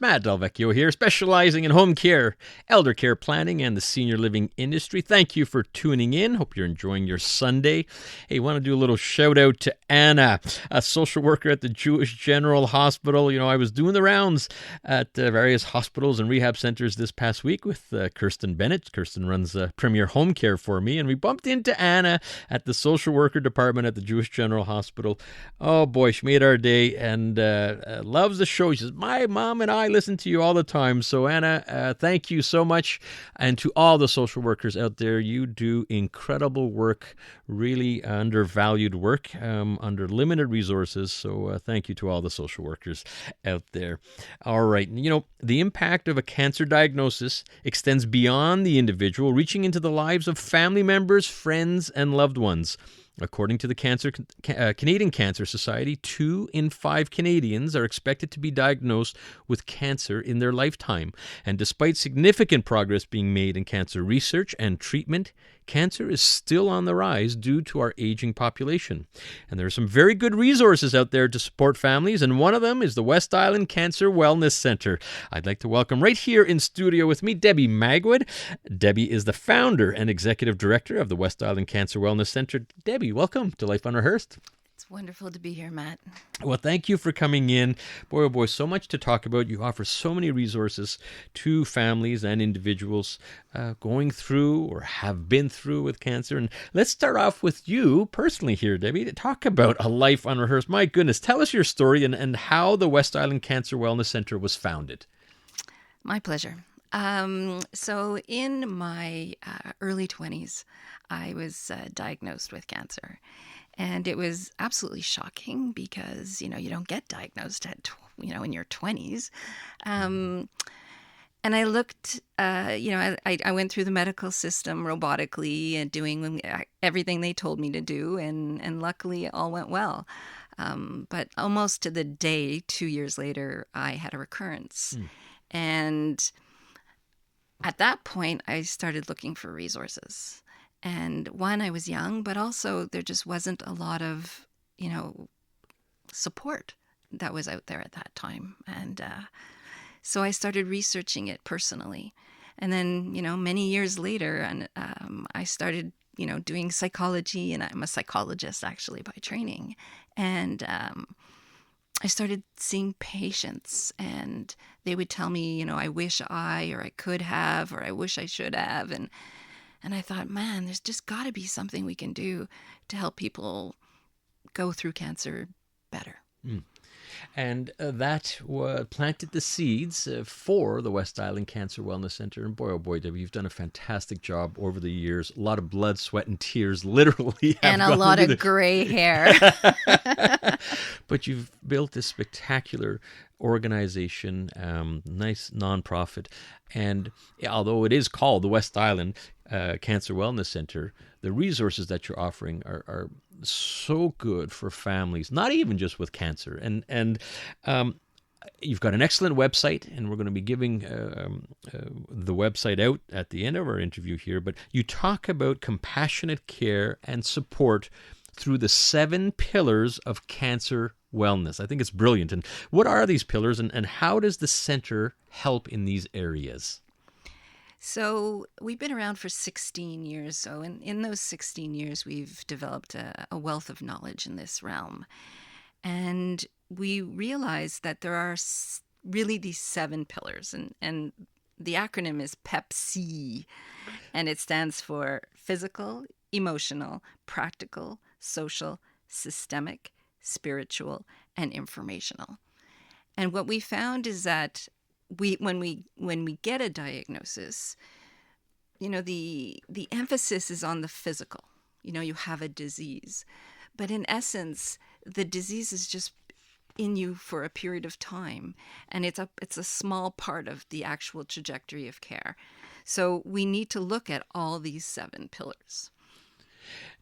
Matt Delvecchio here, specializing in home care, elder care planning, and the senior living industry. Thank you for tuning in. Hope you're enjoying your Sunday. Hey, want to do a little shout out to Anna, a social worker at the Jewish General Hospital. I was doing the rounds at various hospitals and rehab centers this past week with Kirsten Bennett. Kirsten runs Premier Home Care for me, and we bumped into Anna at the social worker department at the Jewish General Hospital. Oh boy, she made our day and loves the show. She says, my mom and I listen to you all the time. So Anna, thank you so much. And to all the social workers out there, you do incredible work, really undervalued work, under limited resources. So thank you to all the social workers out there. All right. The impact of a cancer diagnosis extends beyond the individual, reaching into the lives of family members, friends, and loved ones. According to the Canadian Cancer Society, 2 in 5 Canadians are expected to be diagnosed with cancer in their lifetime. And despite significant progress being made in cancer research and treatment, cancer is still on the rise due to our aging population. And there are some very good resources out there to support families, and one of them is the West Island Cancer Wellness Center. I'd like to welcome right here in studio with me, Debbie Magwood. Debbie is the founder and executive director of the West Island Cancer Wellness Center. Debbie, welcome to Life Unrehearsed. It's wonderful to be here, Matt. Well, thank you for coming in. Boy, oh boy, so much to talk about. You offer so many resources to families and individuals going through or have been through with cancer. And let's start off with you personally here, Debbie, to talk about a life unrehearsed. My goodness, tell us your story and how the West Island Cancer Wellness Center was founded. My pleasure. So in my early 20s, I was diagnosed with cancer. And it was absolutely shocking because, you don't get diagnosed at, in your 20s. And I looked, I went through the medical system robotically and doing everything they told me to do. And luckily it all went well. But almost to the day, 2 years later, I had a recurrence. And at that point, I started looking for resources. And one, I was young, but also there just wasn't a lot of, support that was out there at that time. And so I started researching it personally. And then, many years later, and I started, doing psychology, and I'm a psychologist actually by training. And I started seeing patients, and they would tell me, I wish or I could have, or I wish I should have. And I thought, man, there's just got to be something we can do to help people go through cancer better. And that planted the seeds for the West Island Cancer Wellness Center. And boy, oh boy, Debbie, you've done a fantastic job over the years. A lot of blood, sweat, and tears, literally. And a lot of gray hair. But you've built this spectacular organization, nice nonprofit. And although it is called the West Island Cancer Wellness Center, the resources that you're offering are so good for families, not even just with cancer. And you've got an excellent website, and we're going to be giving the website out at the end of our interview here. But you talk about compassionate care and support through the 7 pillars of cancer wellness. I think it's brilliant. And what are these pillars, and how does the center help in these areas? So we've been around for 16 years. So in those 16 years, we've developed a wealth of knowledge in this realm. And we realized that there are really these 7 pillars. And the acronym is PEPC. And it stands for physical, emotional, practical, social, systemic, spiritual, and informational. And what we found is that when we get a diagnosis, the emphasis is on the physical. You have a disease, but in essence, the disease is just in you for a period of time, and it's a small part of the actual trajectory of care. So we need to look at all these 7 pillars.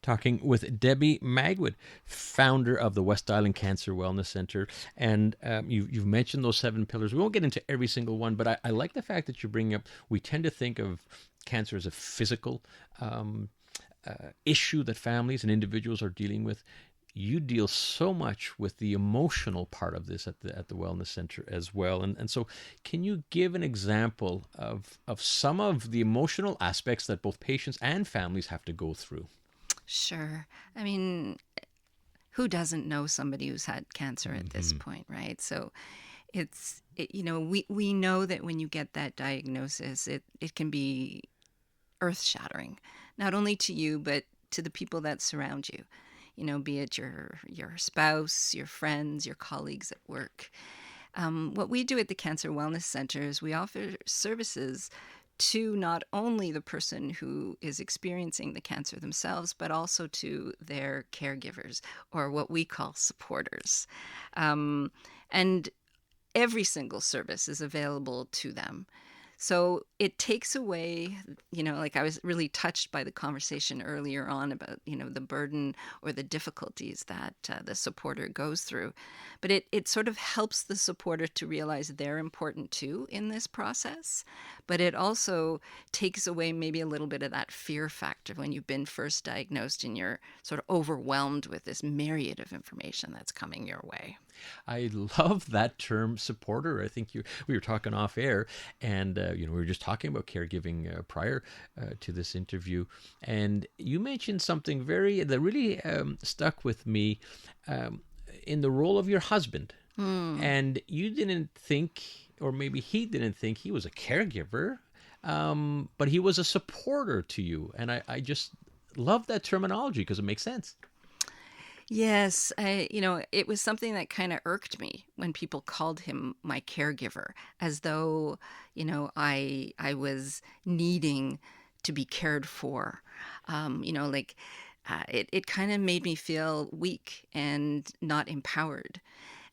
Talking with Debbie Magwood, founder of the West Island Cancer Wellness Center. And you've mentioned those 7 pillars. We won't get into every single one, but I like the fact that you're bringing up, we tend to think of cancer as a physical issue that families and individuals are dealing with. you deal so much with the emotional part of this at the wellness center as well. And so can you give an example of some of the emotional aspects that both patients and families have to go through? Sure. I mean, who doesn't know somebody who's had cancer at this Mm-hmm. point, right? So we know that when you get that diagnosis, it can be earth shattering, not only to you, but to the people that surround you. Be it your spouse, your friends, your colleagues at work. What we do at the Cancer Wellness Center is we offer services to not only the person who is experiencing the cancer themselves, but also to their caregivers, or what we call supporters. Um, and every single service is available to them. So it takes away, like I was really touched by the conversation earlier on about, the burden or the difficulties that the supporter goes through. But it sort of helps the supporter to realize they're important too in this process. But it also takes away maybe a little bit of that fear factor when you've been first diagnosed and you're sort of overwhelmed with this myriad of information that's coming your way. I love that term, supporter. I think we were talking off air, and we were just talking about caregiving prior to this interview, and you mentioned something that really stuck with me, um, in the role of your husband, Hmm. and you didn't think, or maybe he didn't think he was a caregiver, but he was a supporter to you, and I just love that terminology because it makes sense. Yes, it was something that kind of irked me when people called him my caregiver, as though, I was needing to be cared for. Like it kind of made me feel weak and not empowered.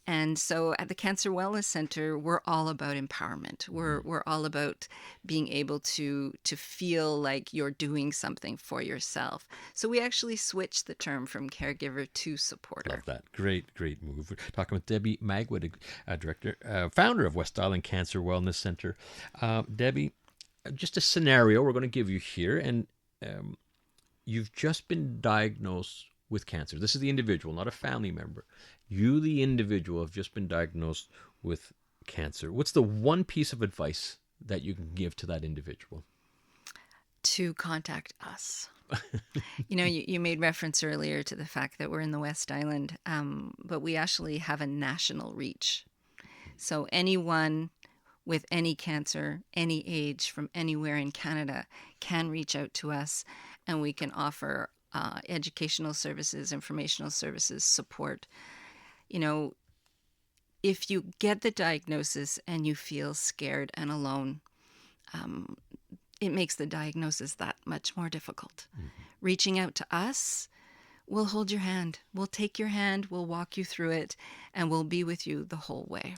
And so at the Cancer Wellness Center, we're all about empowerment. We're all about being able to feel like you're doing something for yourself. So we actually switched the term from caregiver to supporter. Love that. Great, great move. We're talking with Debbie Magwood, director, founder of West Island Cancer Wellness Center. Debbie, just a scenario we're going to give you here, and um, you've just been diagnosed with cancer. This is the individual, not a family member. You, the individual, have just been diagnosed with cancer. What's the one piece of advice that you can give to that individual? To contact us. You made reference earlier to the fact that we're in the West Island, but we actually have a national reach. So anyone with any cancer, any age, from anywhere in Canada can reach out to us, and we can offer educational services, informational services, support. You know, if you get the diagnosis and you feel scared and alone, um, it makes the diagnosis that much more difficult. Mm-hmm. Reaching out to us, we'll hold your hand. We'll take your hand, we'll walk you through it, and we'll be with you the whole way.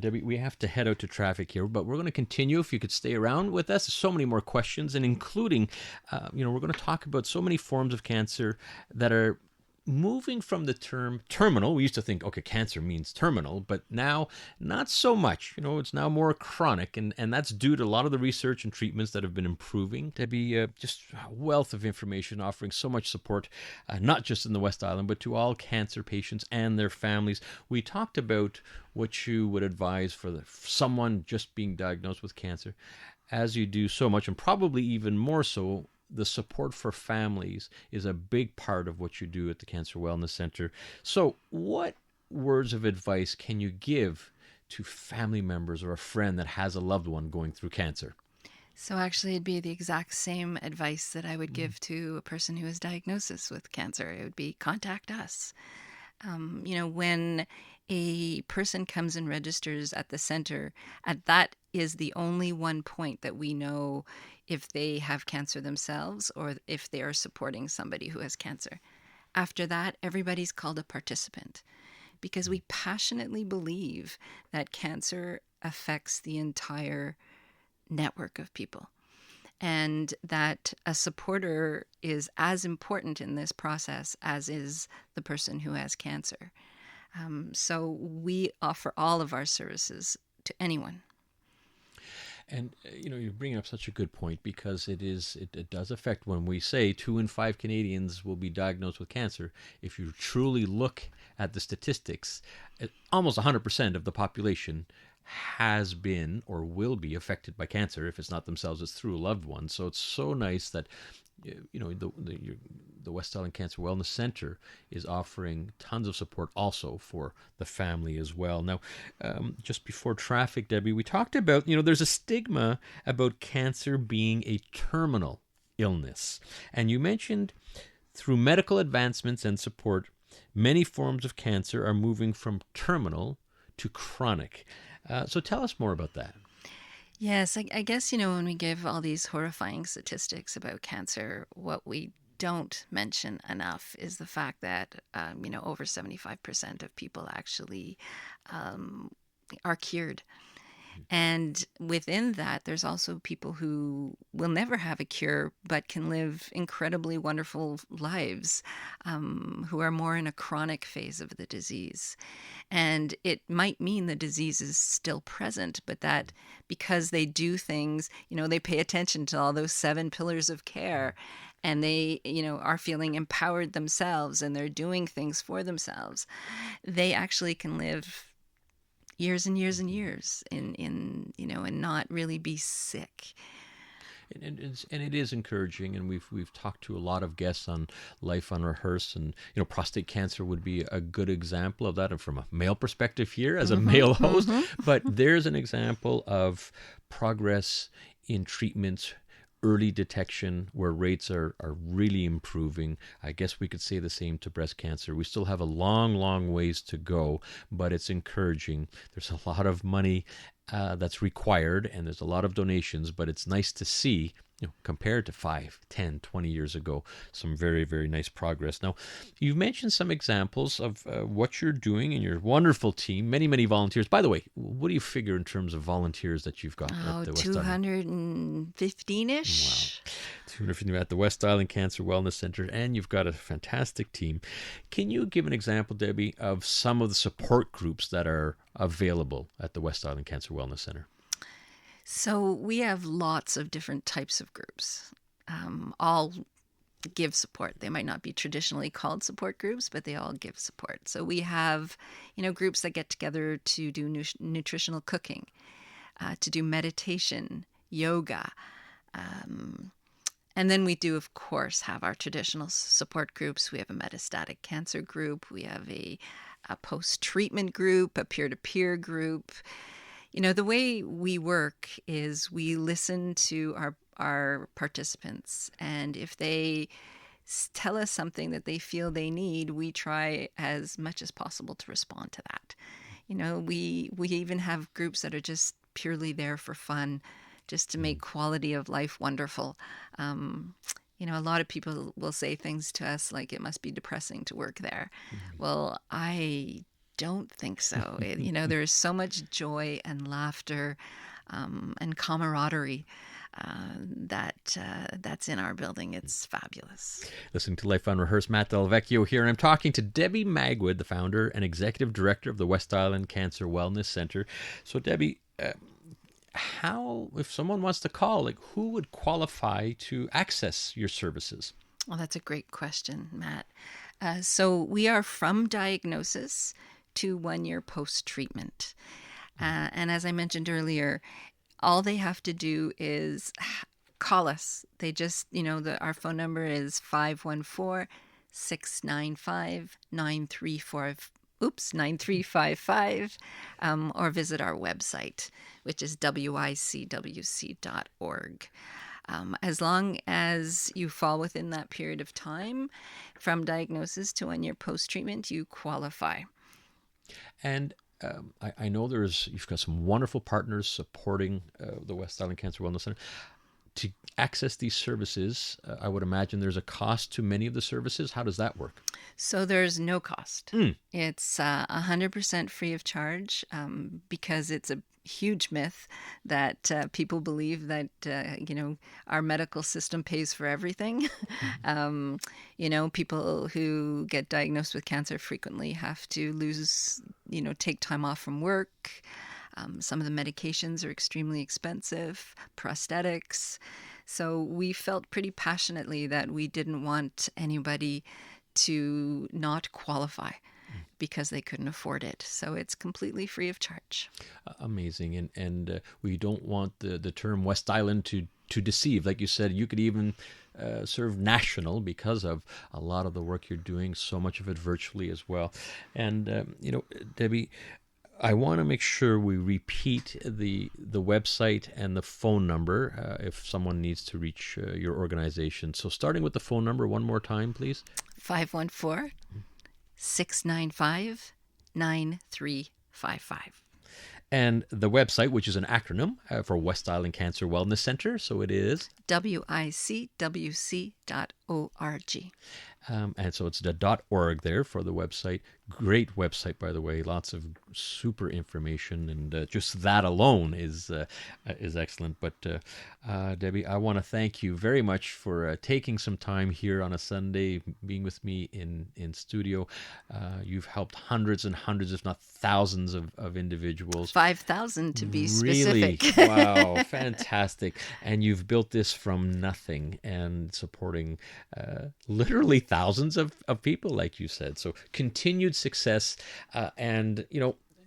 Debbie, we have to head out to traffic here, but we're going to continue. If you could stay around with us, so many more questions, and including, we're going to talk about so many forms of cancer that are moving from the term terminal. We used to think, okay, cancer means terminal, but now not so much. It's now more chronic, and that's due to a lot of the research and treatments that have been improving. Debbie, just a wealth of information, offering so much support, not just in the West Island, but to all cancer patients and their families. We talked about what you would advise for someone just being diagnosed with cancer, as you do so much, and probably even more so, the support for families is a big part of what you do at the Cancer Wellness Center. So, what words of advice can you give to family members or a friend that has a loved one going through cancer? So actually, it'd be the exact same advice that I would give to a person who is diagnosed with cancer. It would be contact us. When a person comes and registers at the center, that is the only one point that we know if they have cancer themselves or if they are supporting somebody who has cancer. After that, everybody's called a participant because we passionately believe that cancer affects the entire network of people, and that a supporter is as important in this process as is the person who has cancer. So we offer all of our services to anyone. And you're bringing up such a good point, because it does affect. When we say 2 in 5 Canadians will be diagnosed with cancer, if you truly look at the statistics, almost 100% of the population has been or will be affected by cancer. If it's not themselves, it's through a loved one. So it's so nice that the West Island Cancer Wellness Center is offering tons of support also for the family as well. Now, just before traffic, Debbie, we talked about, there's a stigma about cancer being a terminal illness. And you mentioned through medical advancements and support, many forms of cancer are moving from terminal to chronic. So tell us more about that. Yes, I guess, when we give all these horrifying statistics about cancer, what we don't mention enough is the fact that, over 75% of people actually are cured. And within that, there's also people who will never have a cure, but can live incredibly wonderful lives, who are more in a chronic phase of the disease. And it might mean the disease is still present, but that because they do things, they pay attention to all those 7 pillars of care, and they, are feeling empowered themselves, and they're doing things for themselves, they actually can live years and years and years and not really be sick. And it is encouraging, and we've talked to a lot of guests on Life Unrehearsed, and prostate cancer would be a good example of that, and from a male perspective here as a male host. But there's an example of progress in treatments, early detection, where rates are really improving. I guess we could say the same to breast cancer. We still have a long ways to go, but it's encouraging. There's a lot of money that's required, and there's a lot of donations, but it's nice to see, compared to 5, 10, 20 years ago, some very, very nice progress. Now, you've mentioned some examples of what you're doing in your wonderful team, many, many volunteers. By the way, what do you figure in terms of volunteers that you've got at the West Island? 215-ish. Wow. 215 at the West Island Cancer Wellness Center, and you've got a fantastic team. Can you give an example, Debbie, of some of the support groups that are available at the West Island Cancer Wellness Center? So we have lots of different types of groups, all give support. They might not be traditionally called support groups, but they all give support. So we have, groups that get together to do nutritional cooking, to do meditation, yoga. And then we do, of course, have our traditional support groups. We have a metastatic cancer group. We have a post-treatment group, a peer-to-peer group. The way we work is we listen to our participants, and if they tell us something that they feel they need, we try as much as possible to respond to that. We even have groups that are just purely there for fun, just to make quality of life wonderful. A lot of people will say things to us like, it must be depressing to work there. Well, I don't think so. There is so much joy and laughter and camaraderie that's in our building. It's fabulous. Listening to Life Unrehearsed, Matt Delvecchio here, and I'm talking to Debbie Magwood, the founder and executive director of the West Island Cancer Wellness Center. So, Debbie, how, if someone wants to call, who would qualify to access your services? Well, that's a great question, Matt. So we are from diagnosis to 1 year post-treatment. And as I mentioned earlier, all they have to do is call us. They just, our phone number is 514-695-9355, or visit our website, which is wicwc.org. As long as you fall within that period of time from diagnosis to 1 year post-treatment, you qualify. And I know you've got some wonderful partners supporting the West Island Cancer Wellness Center. To access these services, I would imagine there's a cost to many of the services. How does that work? So there's no cost. It's 100% free of charge, because it's a huge myth that people believe that our medical system pays for everything. People who get diagnosed with cancer frequently have to take time off from work. Some of the medications are extremely expensive, prosthetics. So we felt pretty passionately that we didn't want anybody to not qualify because they couldn't afford it. So it's completely free of charge. Amazing. And we don't want the term West Island to deceive. Like you said, you could even serve national because of a lot of the work you're doing, so much of it virtually as well. And, Debbie, I want to make sure we repeat the website and the phone number if someone needs to reach your organization. So starting with the phone number one more time, please. 514-695-9355. And the website, which is an acronym for West Island Cancer Wellness Center. So it is wicwc.org. And so it's the .org there for the website. Great website, by the way. Lots of super information, and just that alone is excellent. But Debbie, I want to thank you very much for taking some time here on a Sunday, being with me in studio. You've helped hundreds and hundreds, if not thousands, of individuals. 5,000 to be specific. Really? Wow, fantastic. And you've built this from nothing and supporting literally thousands of people, like you said. So continued success. And,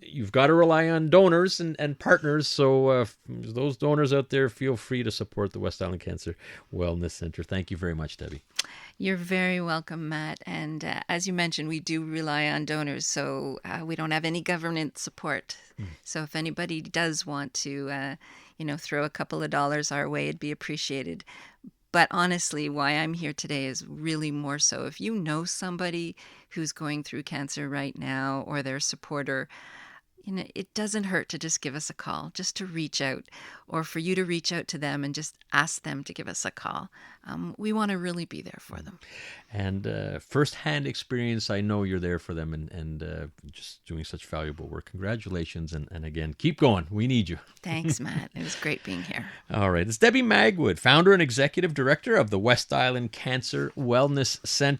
you've got to rely on donors and partners. So those donors out there, feel free to support the West Island Cancer Wellness Center. Thank you very much, Debbie. You're very welcome, Matt. And as you mentioned, we do rely on donors, so we don't have any government support. So if anybody does want to, throw a couple of dollars our way, it'd be appreciated. But honestly, why I'm here today is really more so if you know somebody who's going through cancer right now or their supporter, it doesn't hurt to just give us a call, just to reach out, or for you to reach out to them and just ask them to give us a call. We want to really be there for them. And firsthand experience, I know you're there for them and just doing such valuable work. Congratulations. And again, keep going. We need you. Thanks, Matt. It was great being here. All right. It's Debbie Magwood, founder and executive director of the West Island Cancer Wellness Center.